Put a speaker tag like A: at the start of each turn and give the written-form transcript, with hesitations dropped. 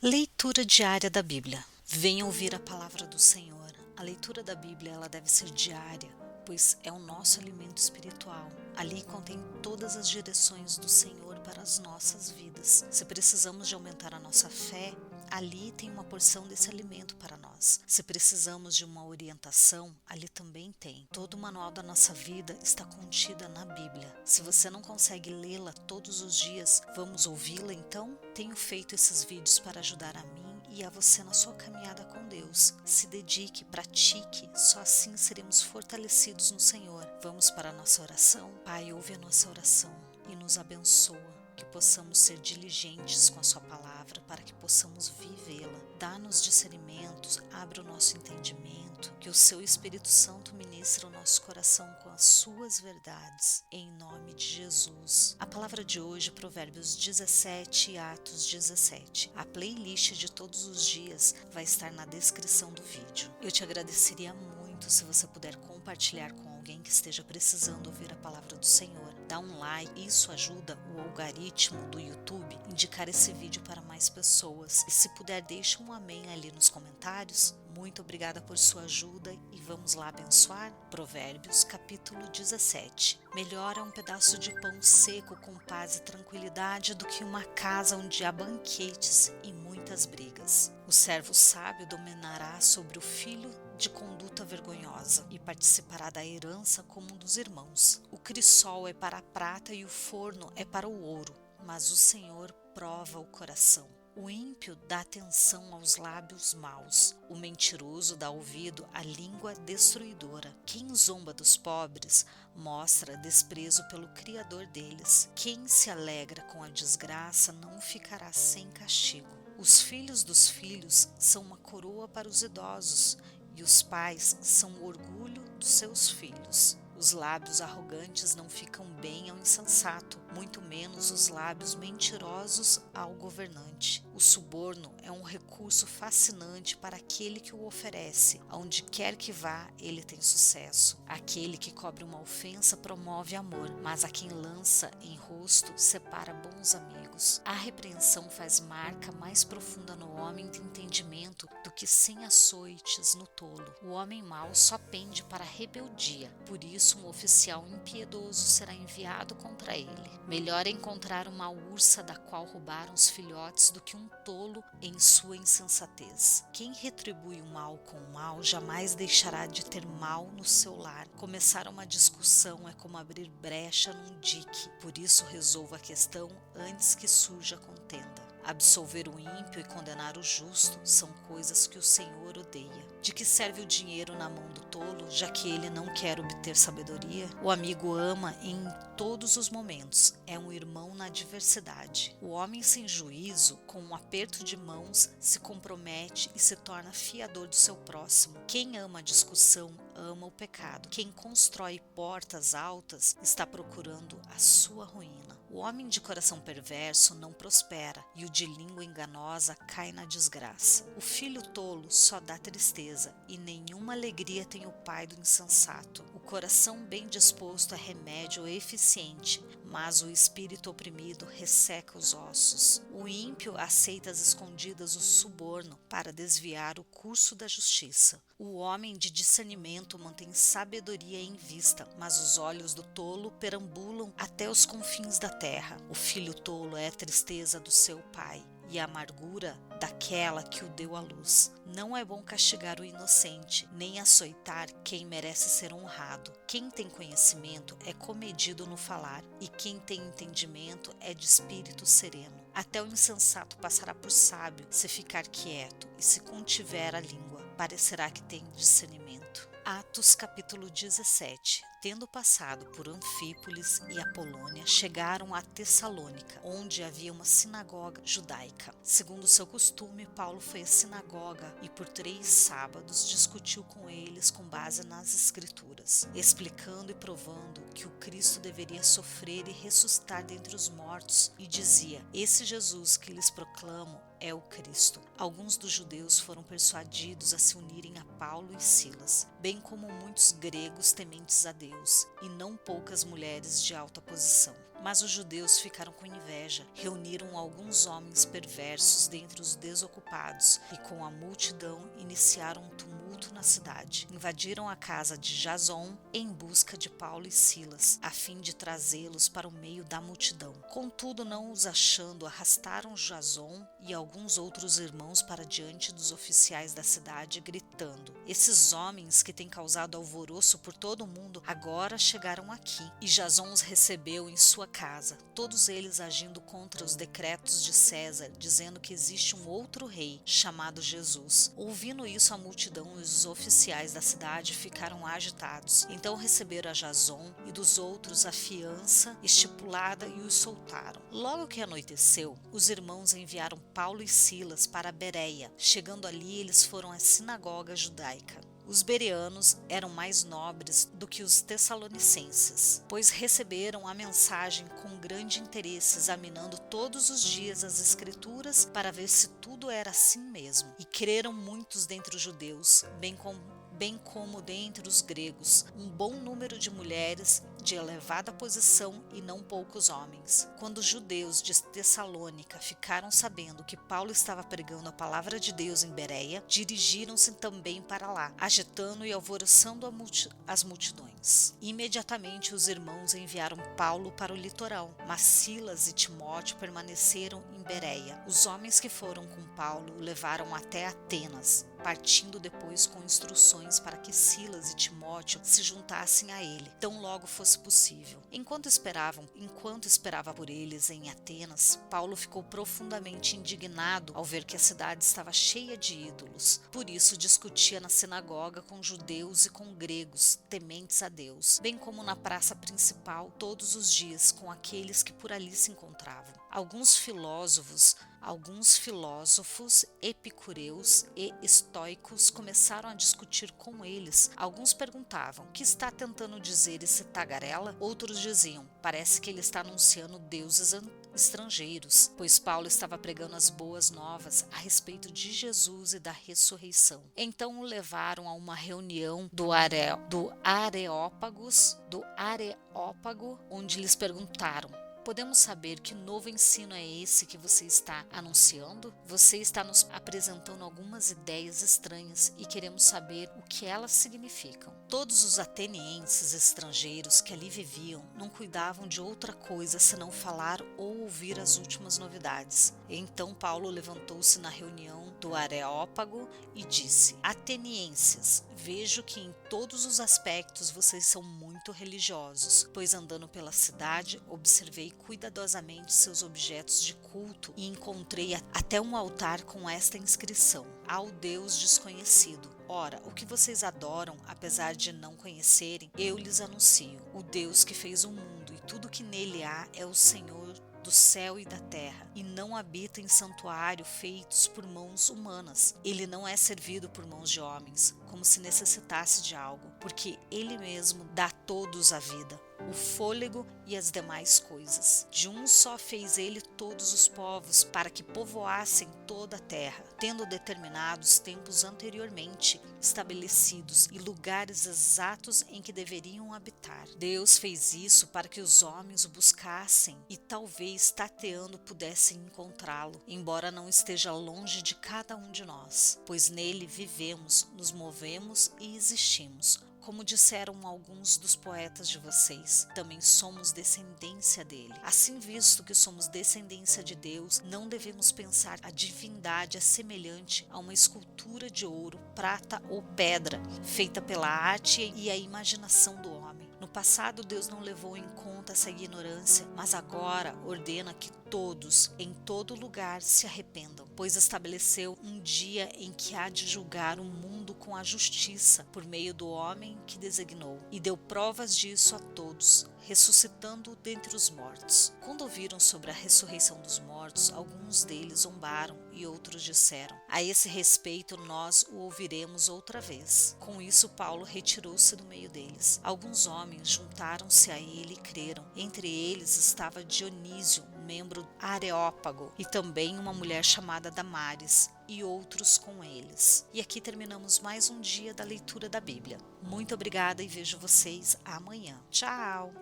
A: Leitura diária da Bíblia. Venha ouvir a palavra do Senhor. A leitura da Bíblia ela deve ser diária, pois é o nosso alimento espiritual. Ali contém todas as direções do Senhor para as nossas vidas. Se precisamos de aumentar a nossa fé, ali tem uma porção desse alimento para nós. Se precisamos de uma orientação, ali também tem. Todo o manual da nossa vida está contida na Bíblia. Se você não consegue lê-la todos os dias, vamos ouvi-la então? Tenho feito esses vídeos para ajudar a mim e a você na sua caminhada com Deus. Se dedique, pratique, só assim seremos fortalecidos no Senhor. Vamos para a nossa oração? Pai, ouve a nossa oração e nos abençoa. Que possamos ser diligentes com a sua palavra para que possamos vivê-la. Dá-nos discernimentos, abre o nosso entendimento, que o seu Espírito Santo ministre o nosso coração com as suas verdades, em nome de Jesus. A palavra de hoje, Provérbios 17 e Atos 17. A playlist de todos os dias vai estar na descrição do vídeo. Eu te agradeceria muito se você puder compartilhar com alguém que esteja precisando ouvir a palavra do Senhor. Dá um like, isso ajuda o algoritmo do YouTube a indicar esse vídeo para mais pessoas. E se puder, deixa um amém ali nos comentários. Muito obrigada por sua ajuda e vamos lá abençoar? Provérbios capítulo 17. Melhor é um pedaço de pão seco com paz e tranquilidade do que uma casa onde há banquetes e muitas brigas. O servo sábio dominará sobre o filho de conduta vergonhosa e participará da herança como um dos irmãos. O crisol é para a prata e o forno é para o ouro, mas o Senhor prova o coração. O ímpio dá atenção aos lábios maus, o mentiroso dá ouvido à língua destruidora. Quem zomba dos pobres mostra desprezo pelo Criador deles. Quem se alegra com a desgraça não ficará sem castigo. Os filhos dos filhos são uma coroa para os idosos, e os pais são o orgulho dos seus filhos. Os lábios arrogantes não ficam bem ao insensato, muito menos os lábios mentirosos ao governante. O suborno é um recurso fascinante para aquele que o oferece. Aonde quer que vá, ele tem sucesso. Aquele que cobre uma ofensa promove amor, mas a quem lança em rosto separa bons amigos. A repreensão faz marca mais profunda no homem de entendimento do que 100 açoites no tolo. O homem mau só pende para a rebeldia, por isso um oficial impiedoso será enviado contra ele. Melhor é encontrar uma ursa da qual roubaram os filhotes do que um tolo em sua insensatez. Quem retribui o mal com o mal jamais deixará de ter mal no seu lar. Começar uma discussão é como abrir brecha num dique, por isso resolva a questão antes que surja a contenda. Absolver o ímpio e condenar o justo são coisas que o Senhor odeia. De que serve o dinheiro na mão do tolo, já que ele não quer obter sabedoria? O amigo ama em todos os momentos, é um irmão na adversidade. O homem sem juízo, com um aperto de mãos, se compromete e se torna fiador do seu próximo. Quem ama a discussão, ama o pecado. Quem constrói portas altas está procurando a sua ruína. O homem de coração perverso não prospera e o de língua enganosa cai na desgraça. O filho tolo só dá tristeza e nenhuma alegria tem o pai do insensato. O coração bem disposto é remédio eficiente, mas o espírito oprimido resseca os ossos. O ímpio aceita às escondidas o suborno para desviar o curso da justiça. O homem de discernimento mantém sabedoria em vista, mas os olhos do tolo perambulam até os confins da terra. O filho tolo é a tristeza do seu pai e a amargura daquela que o deu à luz. Não é bom castigar o inocente, nem açoitar quem merece ser honrado. Quem tem conhecimento é comedido no falar, e quem tem entendimento é de espírito sereno. Até o insensato passará por sábio se ficar quieto, e se contiver a língua, parecerá que tem discernimento. Atos capítulo 17. Tendo passado por Anfípolis e Apolônia, chegaram a Tessalônica, onde havia uma sinagoga judaica. Segundo seu costume, Paulo foi à sinagoga e por 3 sábados discutiu com eles com base nas Escrituras, explicando e provando que o Cristo deveria sofrer e ressuscitar dentre os mortos, e dizia: esse Jesus que lhes proclamo é o Cristo. Alguns dos judeus foram persuadidos a se unirem a Paulo e Silas, bem como muitos gregos tementes a Deus, e não poucas mulheres de alta posição. Mas os judeus ficaram com inveja, reuniram alguns homens perversos dentre os desocupados e com a multidão iniciaram um tumulto na cidade. Invadiram a casa de Jason em busca de Paulo e Silas, a fim de trazê-los para o meio da multidão. Contudo, não os achando, arrastaram Jason e alguns outros irmãos para diante dos oficiais da cidade, gritando: "Esses homens que têm causado alvoroço por todo o mundo agora chegaram aqui." E Jason os recebeu em sua casa, todos eles agindo contra os decretos de César, dizendo que existe um outro rei chamado Jesus. Ouvindo isso, a multidão e os oficiais da cidade ficaram agitados. Então receberam a Jason e dos outros a fiança estipulada e os soltaram. Logo que anoiteceu, os irmãos enviaram Paulo e Silas para Bereia. Chegando ali, eles foram à sinagoga judaica. Os bereanos eram mais nobres do que os tessalonicenses, pois receberam a mensagem com grande interesse, examinando todos os dias as Escrituras para ver se tudo era assim mesmo. E creram muitos dentre os judeus, bem como dentre os gregos, um bom número de mulheres de elevada posição e não poucos homens. Quando os judeus de Tessalônica ficaram sabendo que Paulo estava pregando a palavra de Deus em Bereia, dirigiram-se também para lá, agitando e alvoroçando as multidões. Imediatamente os irmãos enviaram Paulo para o litoral, mas Silas e Timóteo permaneceram em Bereia. Os homens que foram com Paulo o levaram até Atenas, partindo depois com instruções para que Silas e Timóteo se juntassem a ele, tão logo fosse possível. Enquanto esperava por eles em Atenas, Paulo ficou profundamente indignado ao ver que a cidade estava cheia de ídolos. Por isso discutia na sinagoga com judeus e com gregos, tementes a Deus, bem como na praça principal todos os dias com aqueles que por ali se encontravam. Alguns filósofos epicureus e estoicos começaram a discutir com eles. Alguns perguntavam: "O que está tentando dizer esse tagarela?" Outros diziam: "Parece que ele está anunciando deuses estrangeiros", pois Paulo estava pregando as boas novas a respeito de Jesus e da ressurreição. Então o levaram a uma reunião do Areópago, onde lhes perguntaram: "Podemos saber que novo ensino é esse que você está anunciando? Você está nos apresentando algumas ideias estranhas e queremos saber o que elas significam." Todos os atenienses estrangeiros que ali viviam não cuidavam de outra coisa senão falar ou ouvir as últimas novidades. Então Paulo levantou-se na reunião do Areópago e disse: "Atenienses, vejo que em todos os aspectos vocês são muito religiosos, pois andando pela cidade observei cuidadosamente seus objetos de culto e encontrei até um altar com esta inscrição: ao Deus desconhecido. Ora, o que vocês adoram, apesar de não conhecerem, eu lhes anuncio. O Deus que fez o mundo e tudo que nele há é o Senhor do céu e da terra, e não habita em santuário feitos por mãos humanas. Ele não é servido por mãos de homens, como se necessitasse de algo, porque ele mesmo dá a todos a vida, o fôlego e as demais coisas. De um só fez ele todos os povos, para que povoassem toda a terra, tendo determinados tempos anteriormente estabelecidos e lugares exatos em que deveriam habitar. Deus fez isso para que os homens o buscassem e talvez tateando pudessem encontrá-lo, embora não esteja longe de cada um de nós, pois nele vivemos, nos movemos e existimos. Como disseram alguns dos poetas de vocês, também somos descendência dele. Assim, visto que somos descendência de Deus, não devemos pensar a divindade é semelhante a uma escultura de ouro, prata ou pedra, feita pela arte e a imaginação do homem. No passado, Deus não levou em conta essa ignorância, mas agora ordena que todos, em todo lugar, se arrependam, pois estabeleceu um dia em que há de julgar o mundo com a justiça, por meio do homem que designou, e deu provas disso a todos, ressuscitando-o dentre os mortos. Quando ouviram sobre a ressurreição dos mortos, alguns deles zombaram e outros disseram: "A esse respeito nós o ouviremos outra vez." Com isso, Paulo retirou-se do meio deles. Alguns homens juntaram-se a ele e creram. Entre eles estava Dionísio, membro Areópago, e também uma mulher chamada Damares, e outros com eles. E aqui terminamos mais um dia da leitura da Bíblia. Muito obrigada e vejo vocês amanhã. Tchau!